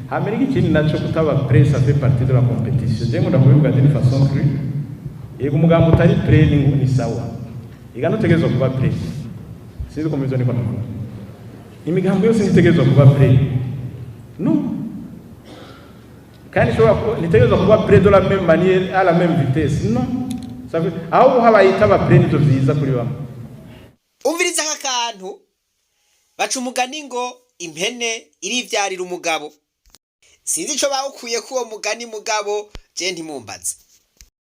Hamere ikindi naco kutaba prêt ça fait partie de la compétition. Je ngunda kubivuga d'une façon crue. Yego umugambo utari prêt ni sawa. Igano tegezo kuba prêt. Sinzi komeza niko navuga. Imigambo yose nitegezo kuba prêt. Non. Kandi shobora nitegezo kuba prêt de la même manière à la même vitesse. Non. Ça veut aho habayita ba prêt nivyo vyiza kuri bamwe. Umviriza akantu baca umugani ngo impene irivyarira umugabo. Sinzi ico bawukuye ko uwo mugani mugabo je ntimumbaze.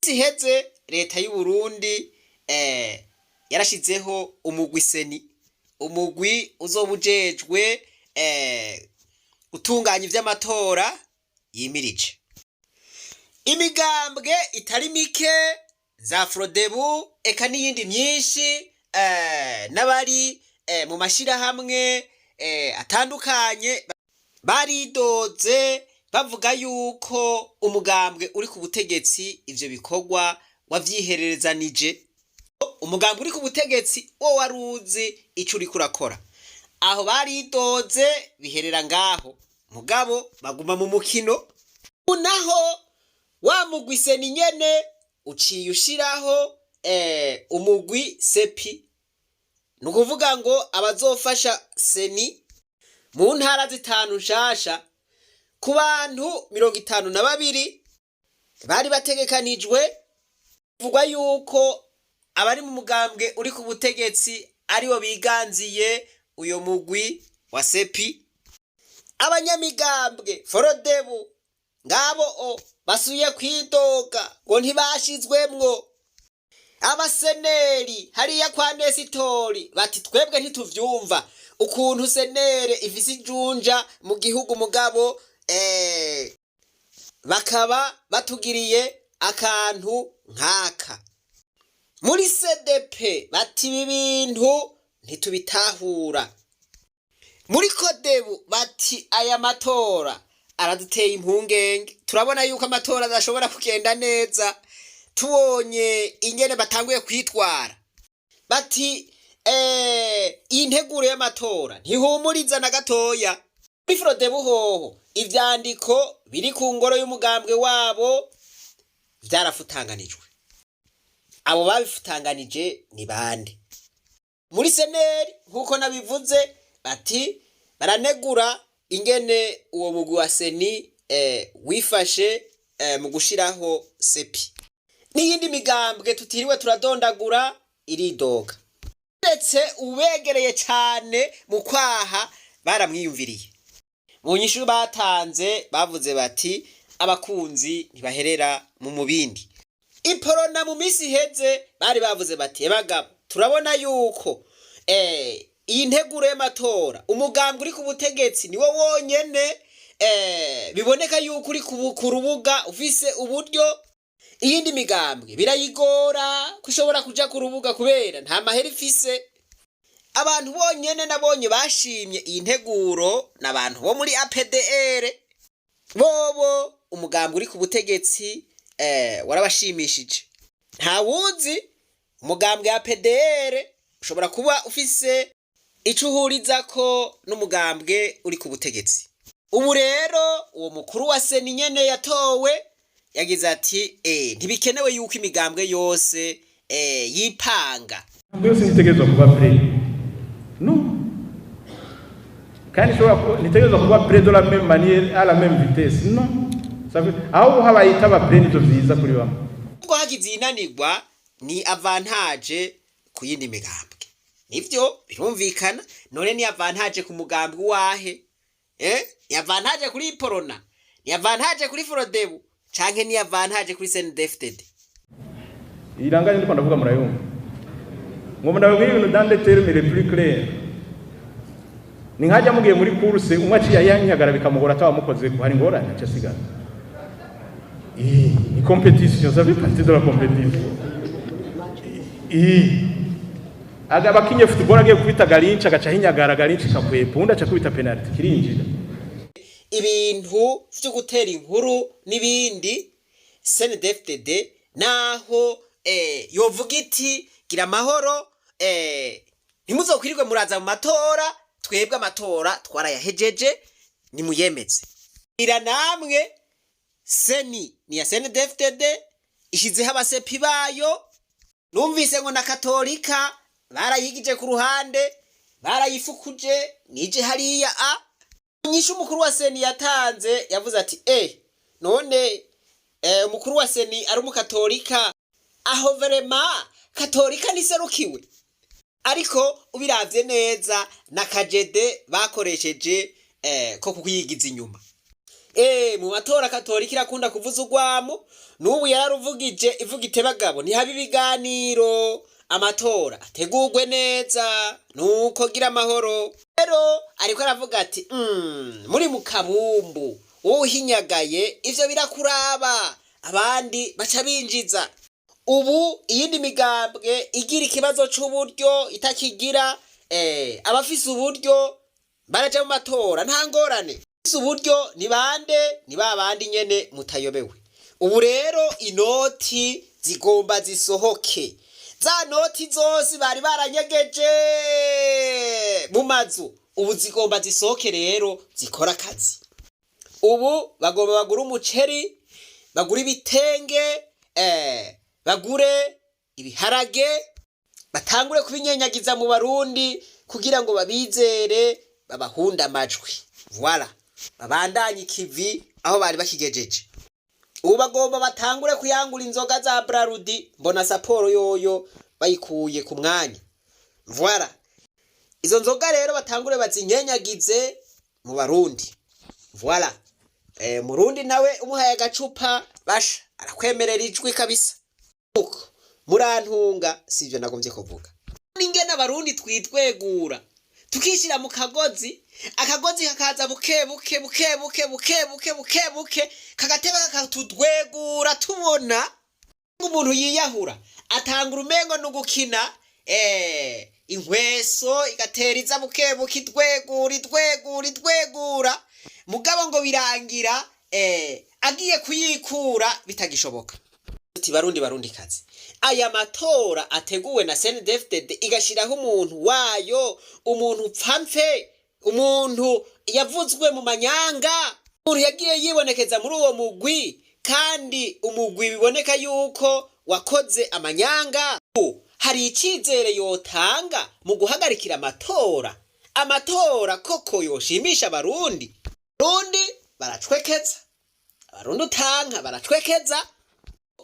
Siheze leta y'u Burundi yarashizeho umugwi seni, umugwi uzobujejwe utunganya ivy'amatora yimirije. Imigambwe itari mike za Frodebu eka n'iyindi myinshi n'abari mu mashirahamwe atandukanye baridoze bavuga yuko umugambwe uri ku butegetsi ivyo bikorwa wavyihererezanije. Umugambwe uri ku butegetsi wo waruzi ico uri kurakora. Aho baridoze biherera ngaho mugabo baguma mu mukino. Unaho wa mugwi seni nyene uciye ushiraho umugwi sepi. Nukuvuga ngo abazofasha seni mu ntara zitanu nshasha ku bantu 52 bari bategekanijwe. Vugwa yuko abari mu mugambwe uri ku butegetsi aribo biganziye uyo mugwi wa sepi. Abanyamigambwe Forodebu ngabo basuye kwidoga ngo ntibashizwemwo. Abaseneri hariya kwa Nesitori bati twebwe ntituvyumva ukuntu senere ifise ijunja mu gihugu mugabo bakaba batugiriye akantu nkaka. Muri CDP bati ibi bintu ntitubitahura. Muri Kodebu bati aya matora araduteye impungenge, turabona yuko amatora adashobora kugenda neza tubonye ingene batanguye kwitwara. Bati iyi nteguro y'amatora ntihumuriza na gatoya. Muri Frodebu hoho ivyandiko biri ku ngoro y'umugambwe wabo vyarafutanganijwe. Abo babifutanganije ni bande? Muri seneri nkuko nabivuze bati baranegura ingene uwo mugwi wa seni wifashe mu gushiraho sepi. N'iyindi migambwe tutiriwe turadondagura iridoga. Ndetse ubegereye cyane mu kwaha baramwiyumviriye. Mu nyishu batanze bavuze bati abakunzi ntibaherera mu mubindi. Iporona mu misi heze bari bavuze bati bagabo turabona yuko iyi nteguro y'amatora umugambwe uri ku butegetsi niwo wonyene biboneka yuko uri ku rubuga ufise uburyo. Iyindi migambwe birayigora kushobora kuja ku rubuga kubera nta mahera ifise. Abantu bonyene nabonye bashimye iyi nteguro n'abantu bo muri APDR. Bobo umugambwe uri ku butegetsi warabashimishije. Nta wuzi umugambwe wa APDR ushobora kuba ufise ico uhurizako n'umugambwe uri ku butegetsi. Ubu rero uwo mukuru wa seni nyene yatowe yagize ati ntibikenewe yuko imigambwe yose yipanga. Byose nitegezo kuba prêt. Non. Kandi shobora nitegezo kuba prêt de la même manière à la même vitesse. Non. Ça veut aho habayita ba prêt nivyo vyiza kuri bamwe. Ngo hagize inanirwa ni avantage ku yindi migambwe. Nivyo birumvikana none ni avantage ku mugambwe wahe? Ni avantage kuri Porona, ni avantage kuri Frodebu, canke ni avantage kuri CNDD-FDD. Iranganye ndiko ndavuga murayumva. Ngo ndababwira ibintu dans les termes les plus clairs. Ni nkajya mugiye muri course umwe aciye yanyagara bikamugora atabamukoze ko hari ngorane aca sigara. Ni compétition, ça fait partie de la compétition. Agaba kinye football agiye kubita garinci agaca hinyagara garinci kakwepa undi aca kubita penalty kirinjira. Ibintu vyo gutera inkuru nibindi CNDD-FDD naho yovuga iti gira amahoro ntimuzokwirirwe muraza mu matora twebwe amatora twarayahejeje nimuyemeze. ira namwe seni ni ya CNDD-FDD ishizeho abasepi bayo. Numvise ngo na Katolika barayigije ku ruhande barayifukuje nije hariya nyisha umukuru wa seni yatanze yavuze ati none umukuru wa seni ari umukatolika aho verema Katolika niserukiwe. Ariko ubiravye neza na kajede bakoresheje ko kuyigiza inyuma. Mu matora Katolika irakunda kuvuza urwamo, n'ubu yararuvugije ivuga ite bagabo ntihaba ibiganiro, amatora ategurwe neza nuko gira amahoro. Rero ariko aravuga ati muri mu kabumbu uhinyagaye ivyo birakuraba, abandi baca binjiza. Ubu iyindi migambwe igira ikibazo c'uburyo itakigira abafise uburyo baraja mu matora nta ngorane. Uburyo ni bande ni babandi nyene mutayobewe. Ubu rero inoti zigomba zisohoke, za noti zose bari baranyegeje mu mazu ubu zigomba zisohoke rero zikora akazi. Ubu bagomba bagura umuceri, bagura ibitenge, bagure ibiharage, batangure kubinyenyagiza mu Barundi kugira ngo babizere babahunda amajwi. Voilà, babandanye ikivi aho bari bakigejeje. Ubu bagomba batangure kuyangura inzoga za Brarudi, mbona Sapporo yoyo bayikuye ku mwanya. Voilà, izo nzoga rero batangure bazinyenyagize mu Barundi. Voilà, Murundi nawe umuhaye agacupa basha arakwemerera ijwi kabisa. Uko murantunga sivyo nagombye kuvuga. Ningena Abarundi twitwegura tukishira mu kagozi, akagozi kakaza buke buke buke buke buke buke buke buke kagateba kakatudwegura tubona umuntu yiyahura atanga urumengo nugukina inkweso igateriza buke buke idwegura mugabo ngo birangira agiye kuyikura bitagishoboka. Ati Barundi kazi, aya matora ateguwe na CNDD-FDD igashiraho umuntu wayo, umuntu pfamfe, umuntu yavuzwe mu manyanga, umuntu yagiye yibonekeza muri uwo mugwi kandi umugwi biboneka yuko wakoze amanyanga. Hari icizere yotanga mu guhagarikira amatora koko yoshimisha Abarundi. Abarundi baracwekeza, Abarundi utanka baracwekeza.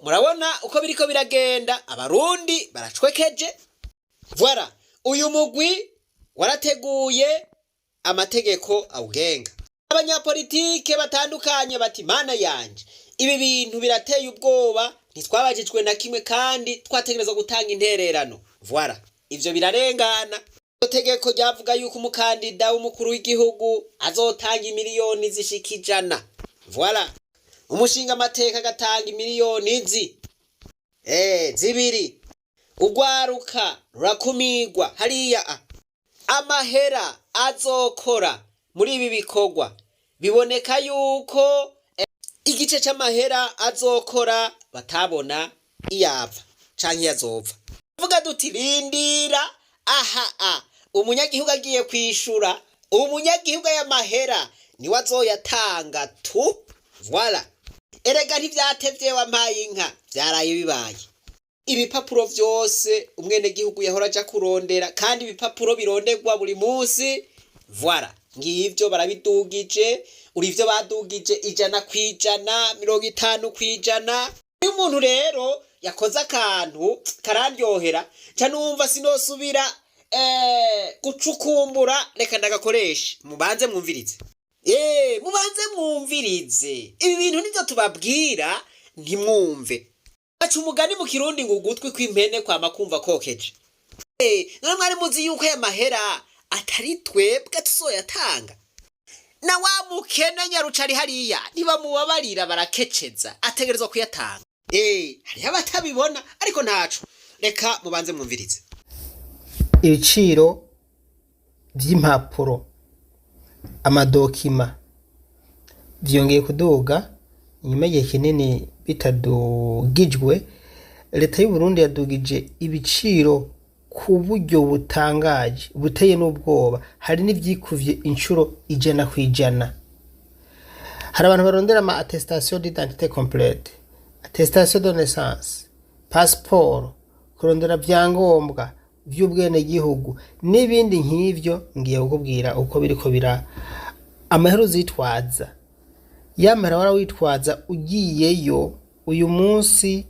Murabona uko biriko biragenda, Abarundi baracwekeje. Voilà, uyu mugwi warateguye amategeko awugenga. Abanyapolitike batandukanye bati mana yanje ibi bintu birateye ubwoba, ntitwabajijwe na kimwe kandi twategerezwa gutanga intererano. Voilà, ivyo birarengana. Itegeko ryavuga yuko umukandida w'umukuru w'igihugu azotanga imiliyoni zishika 100. Voilà, umushinga amateka gatanga miliyoni zibiri. Ugwaruka rurakumigwa hariya. Amahera azokora muri ibi bikorwa biboneka yuko igice c'amahera azokora batabona iyava canke yazova. Vuga duti rindira umunyagihugu agiye kwishura, umunyagihugu y'amahera niwe azoyatanga tu. Voilà, erega ntivyatevye wampaye inka vyaraye bibaye. Ibipapuro vyose umwene gihugu yahora aja kurondera kandi ibipapuro bironderwa buri munsi. Voilà, ngivyo barabidugije, urivyo badugije 100%, 50%. Uyu muntu rero yakoze akantu karandyohera canumva sinosubira gucukumbura, reka ndagakoresha. Mubanze mwumvirize. Mubanze mwumvirize. Ibi bintu nivyo tubabwira ntimwumve. Baca umugani mu Kirundi ngo ugutwi kw'impene kwama kumva kokeje. None mwari muzi yuko aya mahera atari twebwe tuzoyatanga. Na wa mukene nyarucari hariya ntibamubabarira barakeceza, ategerezwa kuyatanga. Hariho abatabibona ariko ntaco. Reka mubanze mwumvirize. Ibiciro vy'impapuro, amadokima vyongeye kuduga nyuma y'igihe kinini bitadugijwe. Leta y'u Burundi yadugije ibiciro ku buryo butangaje buteye n'ubwoba, hari n'ivyikuvye inshuro 100%. hari abantu barondera ama attestation d'identité complète, attestation de naissance, passport, kurondera vyangombwa vy'ubwene gihugu n'ibindi nk'ivyo. Ngiye kukubwira uko biriko bira amahero zitwaza. Yamara wara witwaza ugiyeyo uyu munsi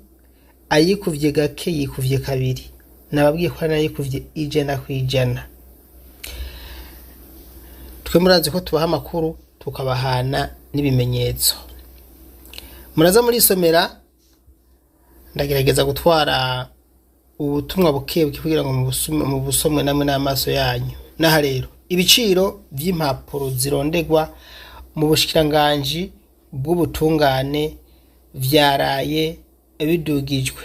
ayikuvye gake yikuvye kabiri. Nababwiye ko nayikuvye 100%. Twe murazi ko tubaha amakuru tukabahana n'ibimenyetso. Muraza muri somera ndagerageza gutwara ubutumwa bukebuke kugira ngo mu busomwe namwe n'amaso yanyu. Naha rero ibiciro vy'impapuro zirondegwa mu bushikiranganji bw'ubutungane vyaraye bidugijwe.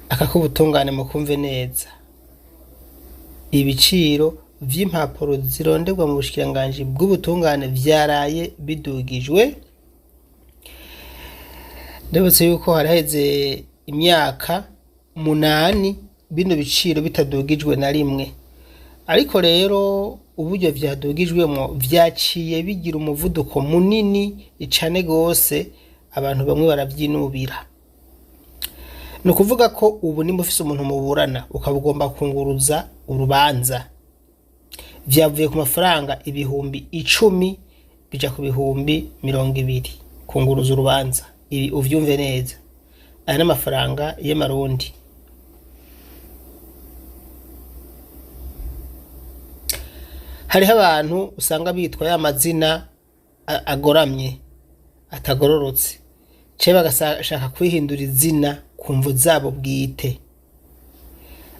Akakubutungane mukumve neza. Ibiciro vy'impapuro zirondegwa mu bushikiranganji bw'ubutungane vyaraye bidugijwe. Ndabutse yuko haraheze imyaka 8 bino biciro bitadugijwe na rimwe, ariko rero uburyo vyadugijwemo vyaciye bigira umuvuduko munini icane gose, abantu bamwe baravyinubira. No kuvuga ko ubu nimba ufise umuntu muburana ukabugomba kunguruza urubanza, vyavuye ku mafaranga ibihumbi 10 bija ku bihumbi 20 kunguruza urubanza. Ibi uvyumve neza, aya n'amafaranga y'amarundi. Hariho abantu usanga bitwa ya mazina agoramye atagororotse, ce bagashaka kwihindura izina kumvo zabo bwite.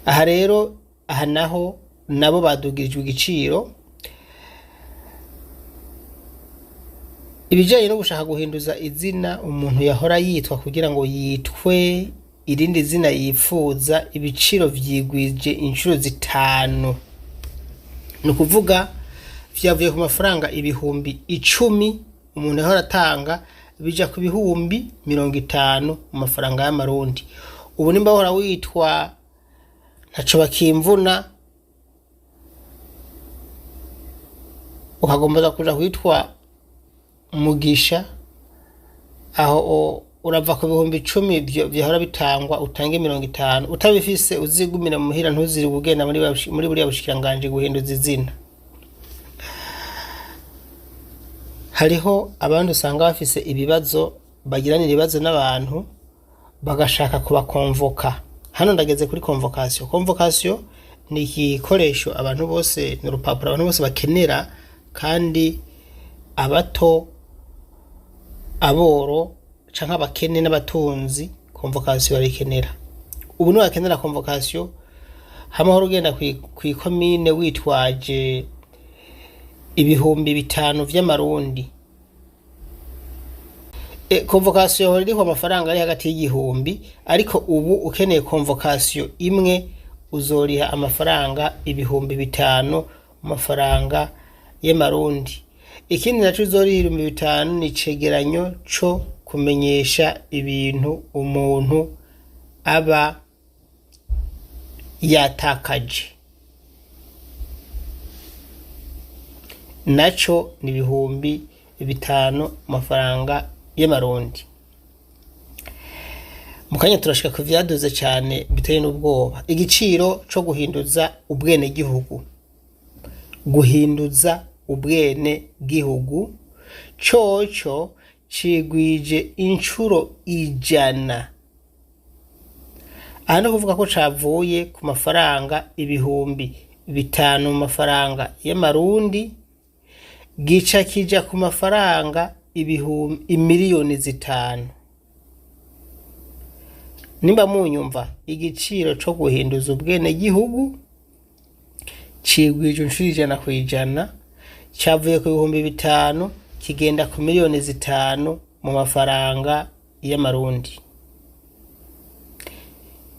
Aha rero aha naho nabo badugirijwe igiciro. Ibijanye no gushaka guhinduza izina umuntu yahora yitwa kugira ngo yitwe irindi zina yifuza, ibiciro vyigwije inshuro 5. No kuvuga vyavuye ku mafaranga ibihumbi 10 umuntu yahora atanga bija ku bihumbi 50 mu mafaranga y'amarundi. Ubu nimba hora witwa ntaco bakimvuna ukagomba kuja kwitwa Mugisha, aho urava ku bihumbi 10 vyahora bitangwa utange 50. Utabifise uzigumira muhira ntuziri kugenda muri buriya bushikiranganje guhinduza izina. Hariho abantu usanga bafise ibibazo, bagiranira ibibazo n'abantu bagashaka kubakonvoka. Hano ndageze kuri convocation. Convocation ni igikoresho abantu bose, ni urupapuro abantu bose bakenera, kandi abato, aboro canke abakene n'abatunzi convocation barikenera. Ubu no bakenera convocation hamahoro ugenda kwikomine witwaje ibihumbi 5 vy'amarundi. Convocation iriho amafaranga ari hagati y'igihumbi, ariko ubu ukeneye convocation imwe uzoriha amafaranga ibihumbi 5 mu mafaranga y'amarundi. Ikindi naco uzoriha 5 ni cegeranyo co kumenyesha ibintu umuntu aba yatakaje, naco ni ibihumbi 5 mafaranga y'amarundi. Mukanya turashika ku vyaduze cyane biteye n'ubwoba. Igiciro co guhinduza ubwene gihugu, guhinduza ubwene gihugu coco cigwije inshuro 100. Aha no kuvuga ko cavuye ku mafaranga ibihumbi 5 mu mafaranga y'amarundi gica kija ku mafaranga ibihumbi miliyoni 5. Nimba munyumva, igiciro co guhinduza ubwene gihugu cigwije inshuro 100% cavuye ku bihumbi 5 kigenda ku miliyoni 5 mu mafaranga y'amarundi.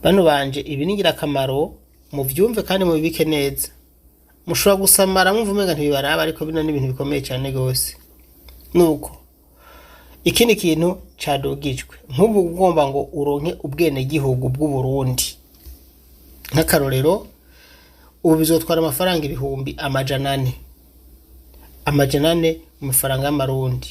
Bano banje ibi ningira kamaro mu vyumve kandi mu bibike neza. Mushobora gusamara mwumva umenga ntibibaraba, ariko bino ni ibintu bikomeye cyane gose. Nuko ikindi kintu cadugijwe, nk'ubu ugomba ngo uronke ubwene gihugu bw'u Burundi nk'akarorero, ubu bizotwara amafaranga ibihumbi 400. amajana 4 mu mafaranga y'amarundi,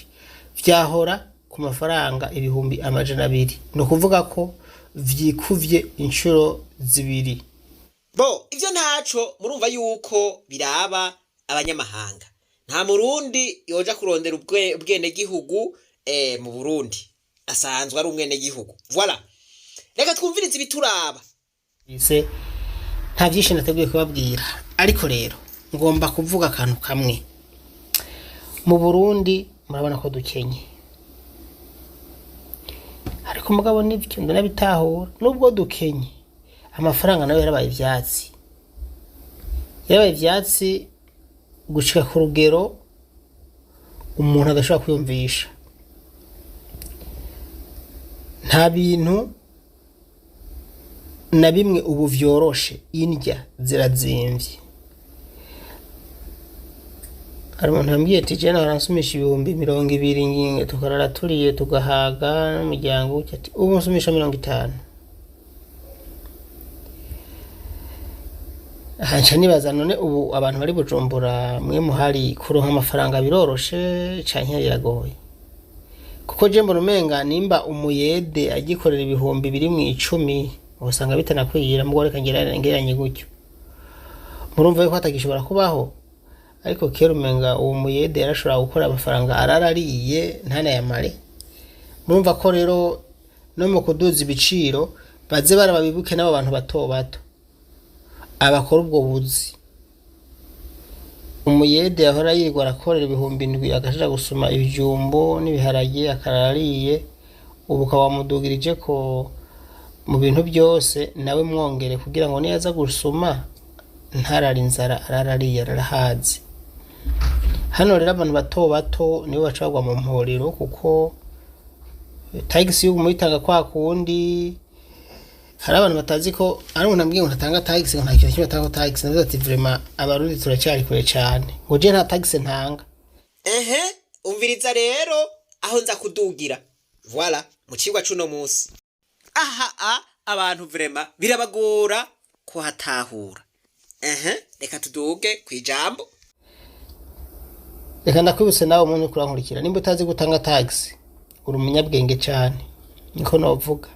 vyahora ku mafaranga ibihumbi amajana 2. No kuvuga ko vyikuvye inshuro zibiri. Bo ivyo ntaco murumva yuko biraba abanyamahanga. Nta murundi yoja kurondera ubwene gihugu mu Burundi asanzwe ari umwene gihugu. Voilà. Reka twumvirize ibituraba. Ise nta vyinshi nateguye kubabwira, ariko rero ngomba kuvuga akantu kamwe. Mu Burundi murabona ko dukenye, ariko mugabo nivyo ndanabitahura, nubwo dukenye amafaranga nayo yarabaye ivyatsi gushika ku rugero umuntu adashobora kwiyumvisha. Nta bintu na bimwe ubu vyoroshe, indya zirazimvye. Hari umuntu yambwiye ati jana baransumisha 200 nginge tukarara turiye tugahaga n'umuryango ati ubu nsumisha 50. Hanca nibaza none ubu abantu bari Bujumbura mwe muhari kuronka amafaranga biroroshe canke biragoye? Kuko je mbona umenga nimba umuyede agikorera ibihumbi biri mu 10 usanga bitanakwira, mugore reka ngeranye gutyo. Murumva yuko atagishobora kubaho, ariko kera umenga uwo muyede yarashobora gukora amafaranga ararariye ntana yamare. Murumva ko rero no mu kuduza ibiciro baze barababibuke n'abo bantu bato abakora ubwo buzi. Umuyede yahora yirwa arakorera ibihumbi 7 agashaka gusuma ibijumbo n'ibiharage akarariye, ubu kawamudugirije ko mu bintu byose nawe mwongere kugira ngo niyaza gusuma ntarari inzara ararariye ararahazi. Hano rero abantu bato nibo bacagwa mu mporero, kuko tax yo muyitanga kwa kundi. Hari abantu batazi ko ari umuntu ambwiye ngo ntatanga tax, ngo nta kintu kimwe atanga tax. Navuze ati vraiment abarundi turacyari kure cyane, ngo je nta tax ntanga. Umviriza rero aho nza kudugira. Voilà, mu cigwa cuno munsi. Abantu vraiment birabagora ko hatahura. Reka tuduge kwijambo. Reka ndakwibutse nawe umuntu kurankurikira, nimba utazi gutanga tax uri umunyabwenge cyane, niko novuga.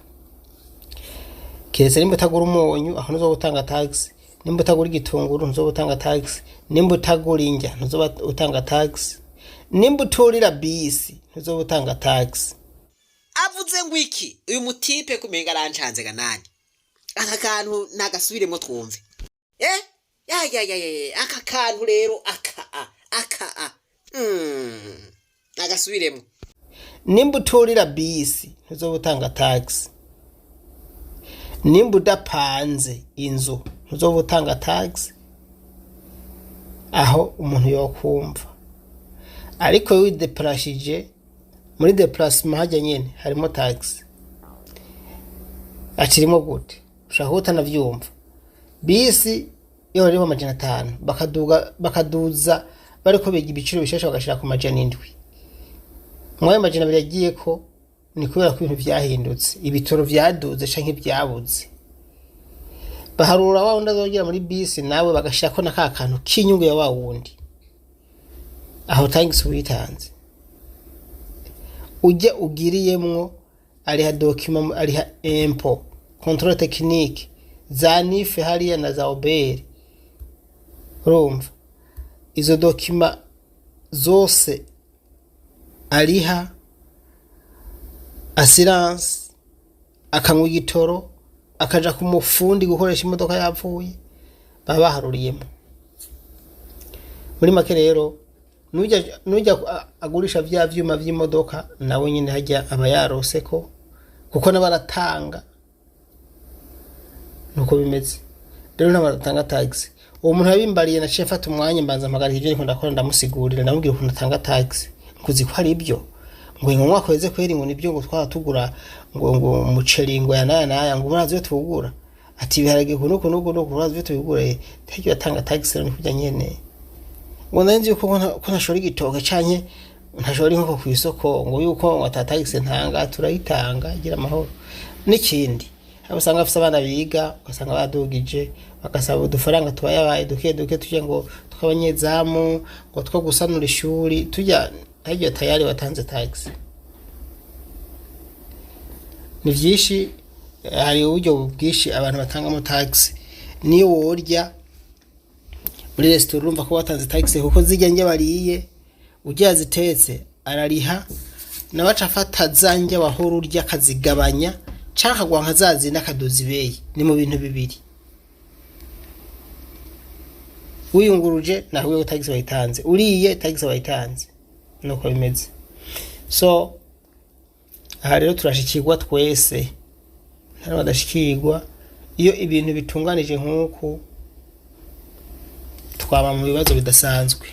Kese nimba utagura umunyu aho nzo gutanga tax, nimba utagura igitunguru nzo gutanga tax, nimba utagura injya nzo utanga tax, nimba uturira bisi nzo gutanga tax. Avuze ngo iki uyu mutipe kumenga arancanze ganani. Aka kantu nagasubiremo twumve. Aka kantu rero nagasubiremo. Nimba uturira bisi nzo gutanga tax, nimba udapanze inzu nzo gutanga tax. Aho umuntu yokumva, ariko wideplashije muri déplacement hajya nyene harimo tax. Akirimo gute ushaka utanavyumva. Bisi yo rero amajana 5 bakaduza bariko bega ibiciro bishasha bagashira ku majana 7. Mwaye majana 2 yagiye ko ni kubera ko ibintu vyahindutse, ibitoro vyaduze canke byabuze. Baharura wa unda zogera muri bisi nawe bagashira ko naka kantu kinyungu ya wa wundi. Aho thanks witanze. Ujya ugiriyemwo ari document ari impôt contrôle technique za NIF hariya na za OBR. Urumva izo document zose ariha assurance akamwe igitoro akaja ku mufundi gukoresha imodoka yapfuye baba haruriyemo. Muri make rero nujya agurisha vya vyuma vy'imodoka nawe nyine hajya abayarose ko kuko nabaratanga nuko bimeze. Rero nabaratanga tax. Uwo muntu yabimbariye na chef ati umwanya mbanza mpagara ivyo niko ndakora ndamusigurira ndamubwira ukuntu atanga tax. Nkuzi ko ari ibyo ngo mwaka weze kweri ngo nibyo ngo twatugura ngo umuceri ngo yanaya ngo murazi tugura ati biharage kuno murazi tugure tekyo yatanga tax rero kujya nyene ngo nanzi yuko nashora igitoke canye ntashora inkoko ku isoko ngo yuko ngo atatax ntanga turayitanga gira amahoro. N'ikindi abasanga afite abana biga ugasanga badugije bakasaba udufaranga tubayabaye duke tuje ngo tw'abanyezamu ngo two gusanura ishuri tujya haryo tayari watanze tax. Ni vyinshi, hari uburyo bwinshi abantu batangamo tax. Niyo worya muri restaurant urumva ko watanze tax kuko zijya nge bariye ujya zitetse arariha nabaca afata zanjye wahora urya kazigabanya canka gwanka zazi n'akadozi beyi. Ni mu bintu bibiri. Uyunguruje nawe tax wayitanze, uriye tax wayitanze, nuko bimeze. So aha rero turashikirwa twese, nta badashikirwa iyo ibintu bitunganije nk'uko twaba mu bibazo bidasanzwe.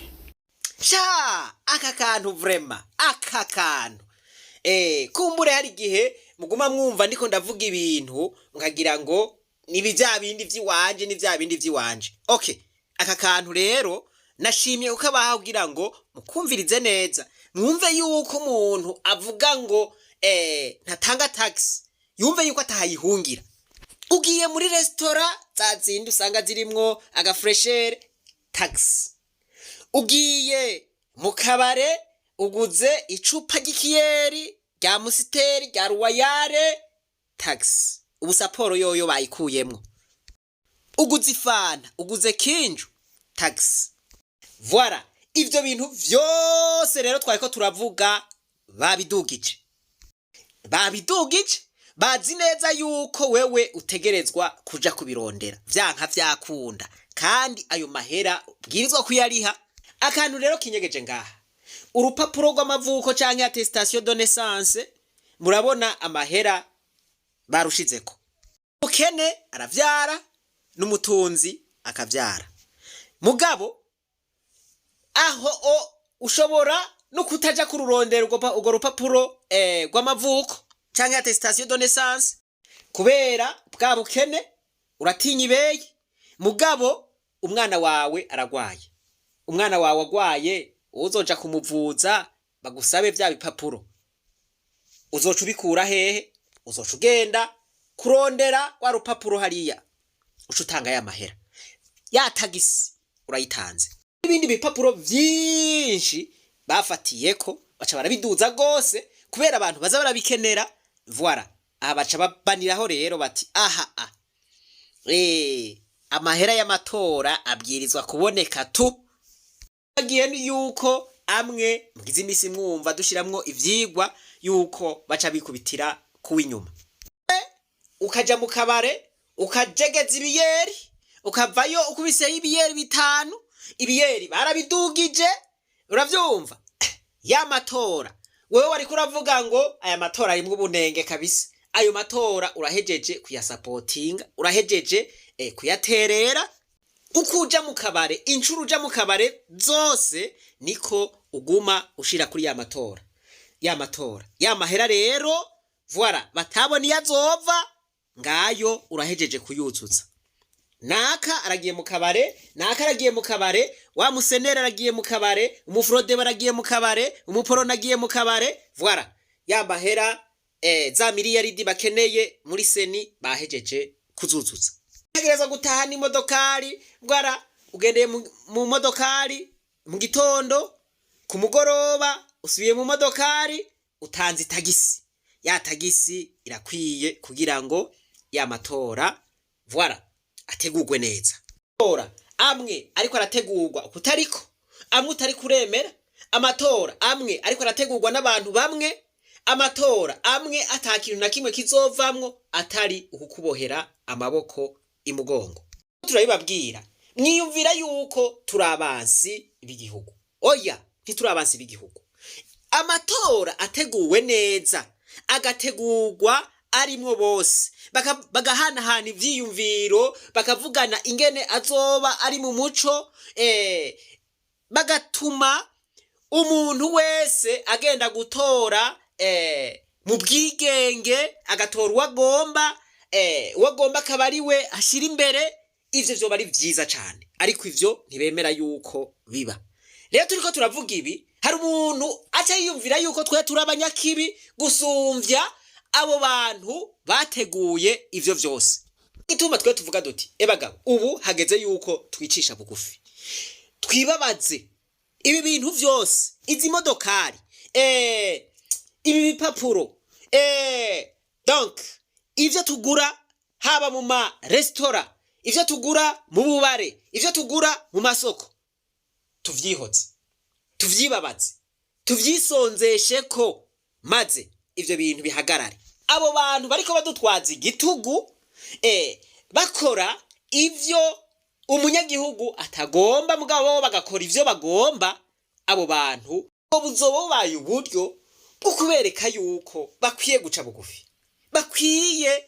Sha aka kantu vrema aka kantu kumbure hari gihe muguma mwumva ndiko ndavuga ibintu mukagira ngo ni bya bindi vy'iwanje ni bya bindi vy'iwanje. Okay, aka kantu rero nashimye uko abahagira ngo mukumvirize neza, mwumve yuko umuntu avuga ngo ntatanga tax yumve yuko atahayihungira. Ugiye muri restaurant zazindi usanga zirimwo aga fresher tax, ugiye mu kabare uguze icupa ry'ikiyeri rya musiteri rya ruwayare tax, ubu saporo yoyo bayikuyemwo. Uguze ifana uguze kinju tax. Voilà, ivyo bintu vyose rero twariko turavuga babidugije, bazi neza yuko wewe utegerezwa kuja kubirondera vyanka vyakunda, kandi ayo mahera bwirizwa kuyariha. Akantu rero kinyegeje ngaha, urupapuro rw'amavuko canke attestation de naissance, murabona amahera barushizeko. Ukene aravyara n'umutunzi akavyara. Mugabo aho ushobora no kutaja kururondera urwo rupapuro rw'amavuko canke attestation de naissance kubera bwa bukene uratinya ibeyi. Mugabo umwana wawe aragwaye, umwana wawe agwaye, uzoja kumuvuza bagusabe vya bipapuro, uzoca ubikura hehe? Uzoca ugenda kurondera wa rupapuro hariya, uca utanga ya mahera, ya tagisi urayitanze. Ibindi bipapuro vyinshi bafatiyeko baca barabiduza gose kubera abantu baza barabikenera. Voilà, aha baca babaniraho rero bati amahera y'amatora abwirizwa kuboneka tu. Bagiye yuko amwe mugize imisi mwumva dushiramwo ivyigwa yuko baca bikubitira kuw'inyuma. Ukaja mu kabare ukajegeza ibiyeri, ukavayo ukubise ibiyeri bitanu, ibiyeri barabidugije, uravyumva? Ya matora wewe wariko uravuga ngo aya matora arimwe ubunenge kabisa, ayo matora urahejeje kuyasapotinga, urahejeje kuyaterera. Ukuja mu kabare, incuru uja mu kabare zose niko uguma ushira kuri ya matora. Ya mahera rero voilà, batabona yazova ngayo urahejeje kuyuzuza. Naka aragiye mu kabare, naka aragiye mu kabare, wa musenera aragiye mu kabare, umufrode baragiye mu kabare, umuporona agiye mu kabare. Voilà, ya mahera za miliyaridi bakeneye muri seni bahejeje kuzuzuza. Tegereza gutahana imodokari, bwara ugendeye mu modokari mu gitondo, ku mugoroba usubiye mu modokari, utanze tagisi. Ya tagisi irakwiye kugira ngo ya matora voilà ategurwe neza. Amatora amwe ariko arategurwa kutariko, amwe utari kuremera. Amatora amwe ariko arategurwa n'abantu bamwe. Amatora amwe atakintu na kimwe kizovamwo atari ukukubohera amaboko imugongo. Turabibabwira, mwiyumvira yuko turabansi b'igihugu. Oya, ntiturabansi b'igihugu. Amatora ateguwe neza, agategurwa arimwo bose, bagahanahana ivyiyumviro, bakavugana ingene azoba ari mu muco, bagatuma umuntu wese agenda gutora mu bwigenge, agatora uwagomba akaba ari we ashira imbere. Ivyo vyoba ari vyiza cane, ariko ivyo ntibemera yuko biba. Rero turiko turavuga ibi, hari umuntu aca yiyumvira yuko twe turabanyakibi gusumvya abo bantu bateguye ivyo vyose. Ituma twe tuvuga duti ebagabo, ubu hageze yuko twicisha bugufi. twibabaze ibi bintu vyose, izi modokari, ibi bipapuro, donc ivyo tugura haba mu ma restaurant, ivyo tugura mu bubare, ivyo tugura mu masoko, tuvyihoze, tuvyibabaze, tuvyisonzeshe ko maze ivyo bintu bihagarare. Abo bantu bariko badutwaza igitugu bakora ivyo umunyagihugu atagomba, mugabo bagakora ivyo bagomba, abo bantu buzoba bubaye uburyo bwo kubereka yuko bakwiye guca bugufi, bakwiye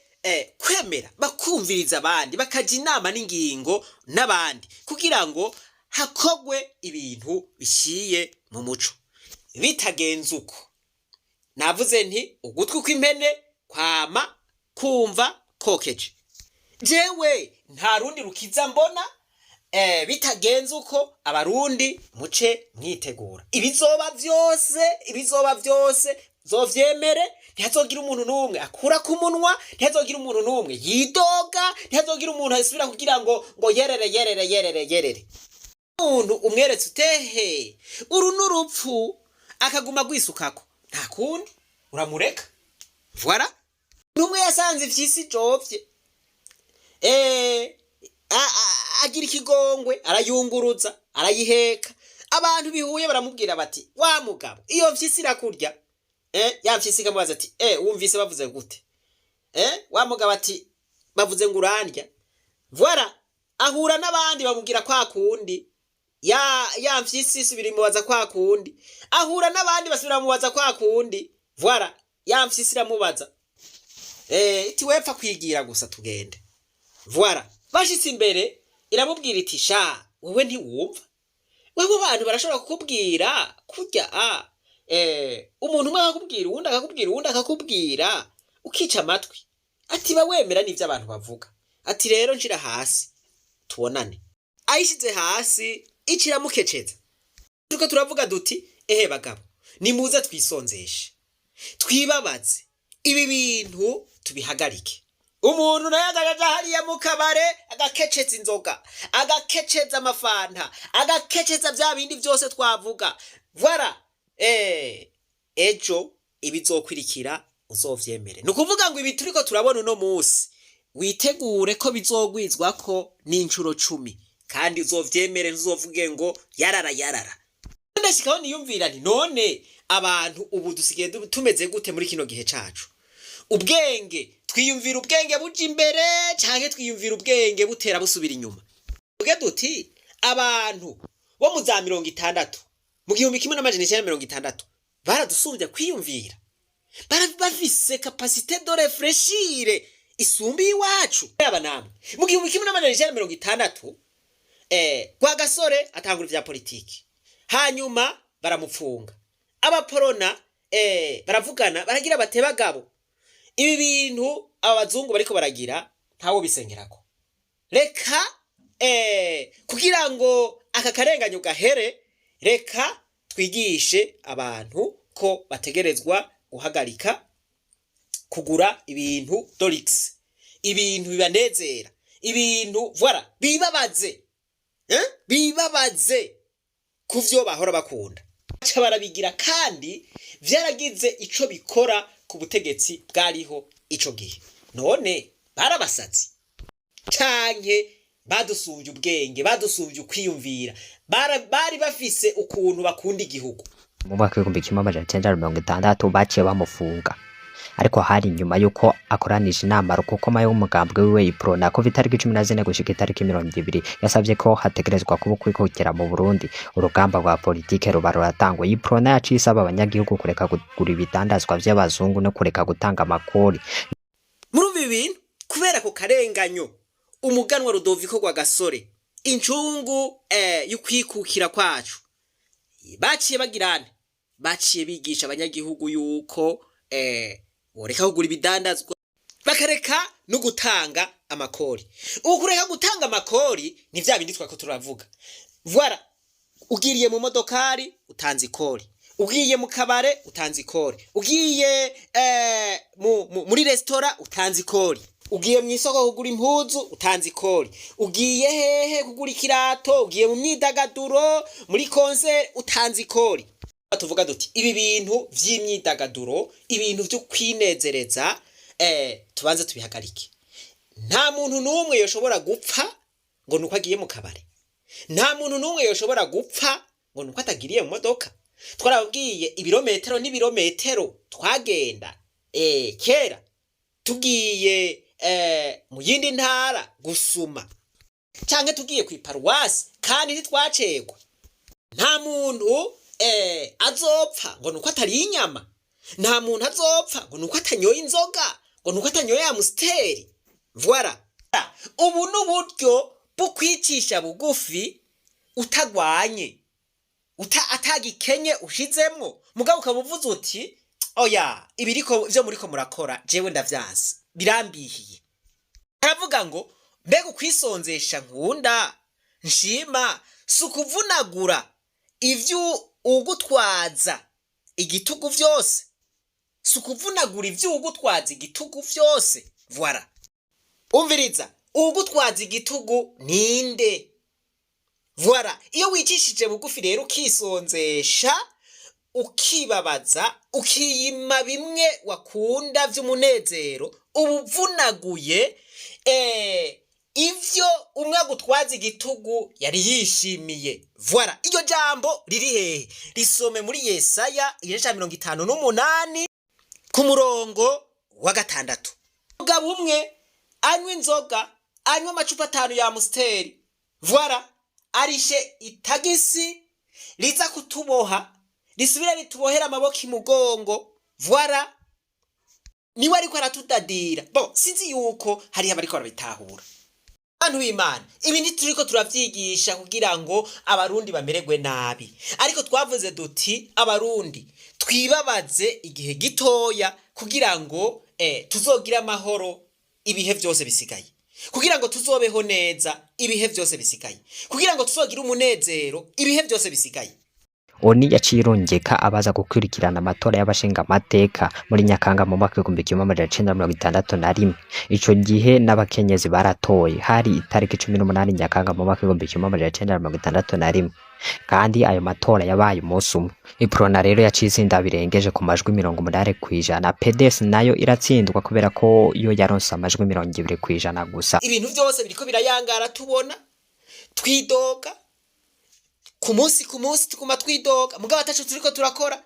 kwemera, bakumviriza abandi, bakaja inama n'ingingo n'abandi kugira ngo hakogwe ibintu bishiye mu muco. Bitagenze uko, navuze nti ugutwi kw'impene kwama kumva kokeje. Jewe nta rundi rukiza mbona, bitagenze uko abarundi muce mwitegura. Ibizoba vyose zovyemere, ntihazogira umuntu n'umwe akura ku munwa, ntihazogira umuntu n'umwe yidoga, ntihazogira umuntu asubira kugira ngo yerere. Umuntu umweretse utehe uru n'urupfu akaguma gwisukako, nta kundi uramureka. Voilà, numwe yasanze ivyisi jovye, agira ikigongwe, arayunguruza, arayiheka. Abantu bihuye baramubwira bati, wa mugabo iyo mfyisi irakurya, ya mfyisi ikamubaza ati wumvise bavuze gute? Wa mugabo ati bavuze ngo urandya. Voilà, ahura n'abandi bamubwira kwa kundi, ya mfyisi isubira imubaza kwa kundi, ahura n'abandi basubira mubaza kwa kundi. Voilà, ya mfyisi iramubaza iti wepfa kwigira gusa tugende. Voilà, bashitse imbere iramubwira iti sha wewe ntiwumva, wewe abantu barashobora kukubwira kurya umuntu umwe akakubwira, uwundi akakubwira ukica amatwi, ati ba wemera n'ivyo abantu bavuga, ati rero nshira hasi tubonane. Ayishize hasi ikiramukeceza, tuko turavuga duti bagabo nimuze twisonzeshe, twibabaze, ibi bintu tubihagarike. Umuntu naye agaja hariya mu kabare agakeceza inzoga, agakeceza amafanta, agakeceza vya bindi vyose twavuga. Voilà, ejo ibizokwirikira uzovyemere. Nukuvuga ngo ibi turiko turabona uno musi witegure ko bizogwizwako n'incuro 10, kandi uzovyemere, ntuzovuge ngo yarara. Ndashikaho niyumvira nti none abantu ubu dusigaye tumeze gute muri kino gihe cacu? Ubwenge twiyumvira ubwenge buja imbere canke twiyumvira ubwenge butera busubira inyuma? Tuge duti abantu bo mu za 60 mu 1960 baradusumbya kwiyumvira, bafise capacité de réfléchir isumbi iwacu. Aba namwe mu 1960 kwa gasore atangura vya politiki, hanyuma baramupfunga. Abaporona baravugana, baragira bate bagabo, ibi bintu abazungu bariko baragira ntawo bisengerako. Reka kugira ngo aka karenganyo gahere, reka twigishe abantu ko bategerezwa guhagarika kugura ibintu Dorix, ibintu bibanezera, ibintu voilà bibabaze kuvyo bahora bakunda. Baca barabigira, kandi vyaragize ico bikora ku butegetsi bwariho ico gihe. None barabasazi canke badusuvye ubwenge, badusuvye ukwiyumvira, bari bafise ukuntu bakunda igihugu. Mu mwaka w'1960 baciye bamufunga, ariko hari nyuma yuko akoranije inama rukokoma y'umugambwe wiwe Iprona ko itariki 14 gushika itariki 20 yasavye ko hategerezwa kuba kwikukira mu Burundi urugamba rwa politike ruba ruratangwa. Iprona yaciye isaba abanyagihugu kureka kugura ibitandazwa vy'abazungu no kureka gutanga amakori. Muri ibintu kubera ko karenganyo umuganwa Rudoviko rwa gasore, incungu y'ukwikukira kwacu, baciye bagirana, baciye bigisha abanyagihugu yuko boreka kugura ibidandazwa, bakareka no gutanga amakori. Ukureka gutanga amakori ni vya bindi twako turavuga. Voilà, ugiriye mu modokari utanze ikori, ugiye mu kabare utanze ikori, ugiye muri restaurant utanze ikori. ugiye mu isoko kugura impuzu utanze ikori, ugiye hehe kugura ikirato, ugiye mu myidagaduro muri concert utanze ikori. Tuvuga duti ibi bintu vy'imyidagaduro, ibintu vyo kwinezereza tubanze tubihagarike. Nta muntu numwe yoshobora gupfa ngo nuko agiye mu kabare. Nta muntu numwe yoshobora gupfa ngo nuko atagiriye mu modoka. Twarabwiye ibirometero n'ibirometero twagenda kera tugiye mu yindi ntara gusuma canke tugiye kwiparuwasi kandi ntitwacegwa. Nta muntu azopfa ngo nuko atari inyama. Nta muntu azopfa ngo nuko atanyoye inzoga, ngo nuko atanyoye amusteri. Voilà. Ubu n'uburyo bwo kwicisha bugufi utagwanye, atagikenye ushizemwo, mugabo ukabuvuza uti oya ibiriko vyo muriko murakora jewe ndavyanse birambihiye. Aravuga ngo mbega ukwisonzesha nkunda nshima sukuvunagura ivyo ugutwaza igitugu vyose, sukuvunagura ivyo ugutwaza igitugu vyose. Voilà. Umviriza, ugutwaza igitugu ninde? Voilà. Iyo wicishije bugufi rero ukisonzesha, ukibabaza, ukiyima bimwe wakunda vy'umunezero, ubuvunaguye ivyo umwe gutwaza igitugu yari yishimiye. Voilà. Iyo jambo riri hehe? Risome muri Yesaya 58 ku murongo wa 6. Umugabo umwe anywa inzoga, anywa amacupa 5 ya Amstel. Voilà. Arishe itagisi riza kutuboha, risubira ritubohera amaboko imugongo. Voilà. Niwe ariko aratudadira. Bo sinzi yuko hari abariko barabitahura. Bantu b'Imana, ibi ntituriko turavyigisha kugira ngo abarundi bamererwe nabi, ariko twavuze duti abarundi twibabaze igihe gitoya kugira ngo tuzogira amahoro ibihe vyose bisigaye, kugira ngo tuzobeho neza ibihe vyose bisigaye, kugira ngo tuzogira umunezero ibihe vyose bisigaye. Oni yaciye irongeka abaza gukurikirana amatora y'abashinga amateka muri Nyakanga mu mwaka w'1961. Ico gihe n'abakenyezi baratoye, hari itariki 18 Nyakanga mu mwaka w'1961, kandi ayo matora yabaye umunsi umwe. Iprona rero yaciye itsinda birengeje ku majwi 80%. PDS nayo iratsindwa kubera ko yo yaronse amajwi 20% gusa. Ibintu vyose biriko birayangara tubona twidoga ku munsi tukuma twidoga, mugabo atacu turiko turakora.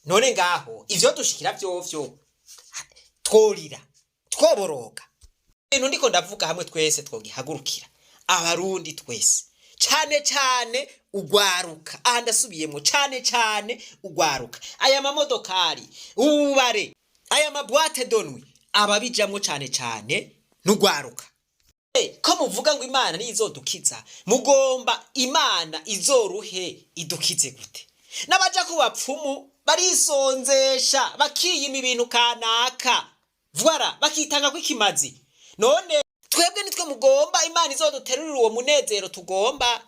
None ngaho ivyo dushikira vyovyo tworira twoboroga. Ibintu ndiko ndavuga hamwe twese twogihagurukira, abarundi twese, cane ugwaruka. Aha ndasubiyemo cane ugwaruka. Aya mamodokari, ubare, aya mabwate donwi, ababijamwo cane n'ugwaruka. Ko muvuga ngo Imana ni izodukiza, mugomba Imana izoruhe idukize gute? N'abaja ku bapfumu barisonzesha bakiyima ibintu kanaka. Voilà. Bakitanga kw'ikimazi. None twebwe nitwe mugomba Imana izoduterurira uwo munezero tugomba,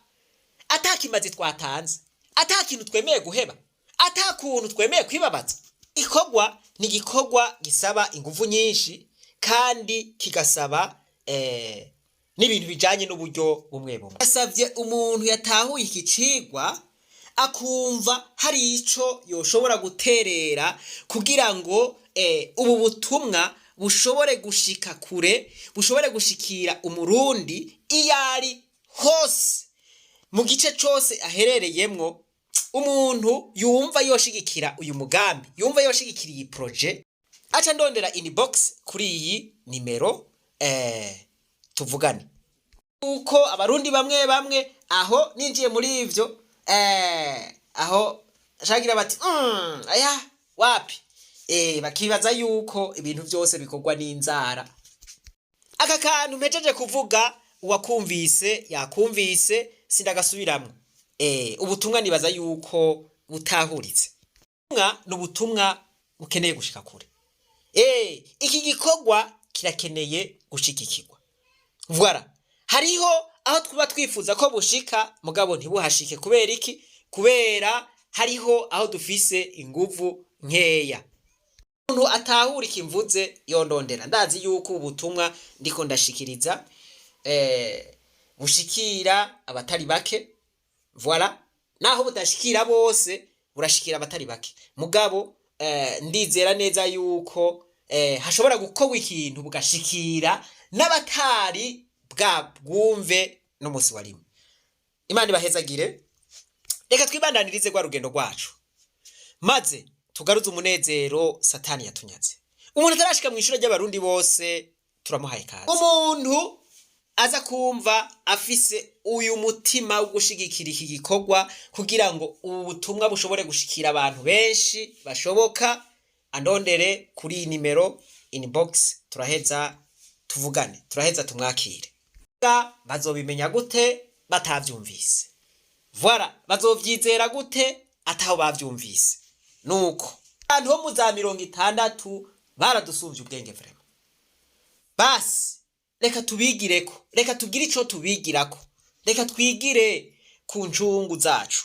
atakimazi twatanze, atakintu twemeye guheba, atakuntu twemeye kwibabaza. Ikogwa ni gikogwa gisaba inguvu nyinshi kandi kigasaba n'ibintu bijanye n'uburyo bumwe. Asavye umuntu yatahuye iki cigwa akumva hari ico yoshobora guterera kugira ngo ubu butumwa bushobore gushika kure, bushobore gushikira umurundi iyari hose mu gice cose aherereyemwo. Umuntu yumva yoshigikira uyu mugambi, yumva yoshigikira iyi projet, aca ndondera inbox kuri iyi nimero tuvugane. Uko abarundi bamwe aho ninjiye muri ivyo aho shagira bati aya wapi bakibaza yuko ibintu vyose bikorwa n'inzara. Aka kantu mpejeje kuvuga uwakumvise yakumvise sindagasubiramwe. Ubutumwa nibaza yuko butahuritse. N'ubutumwa bukeneye gushika kure. Iki gikorwa kirakeneye gushikikirwa. Voilà. Hariho aho twuba twifuza ko bushika mugabo ntibuhashike kubera iki? Kubera hariho aho dufise inguvu nkeya. umuntu atahura ikimvuze yondondera. Ndazi yuko ubutumwa ndiko ndashikiriza bushikira abatari bake, voilà, naho budashikira bose burashikira abatari bake, mugabo ndizera neza yuko hashobora gukorwa ikintu bugashikira n'abatari bwumve n'umunsi wa rimwe. Imana ibahezagire. Reka twibandanirize kwa rugendo rwacu, maze tugaruze umunezero Satani yatunyaze. Umuntu atarashika mu ishuri ry'abarundi bose turamuhaye kazi. Umuntu aza kumva afise uyu mutima wo gushigikira iki gikorwa kugira ngo ubu butumwa bushobore gushikira abantu benshi bashoboka, andondere kuri nimero inbox, turaheza tuvugane, turaheza tumwakire. Bazobimenya gute batavyumvise? Voilà, bazovyizera gute ataho bavyumvise? Nuko abantu bo mu za 60 baradusuvye ubwenge vrema. Basi reka tubigireko, reka tugire ico tubigirako, reka twigire ku njungu zacu.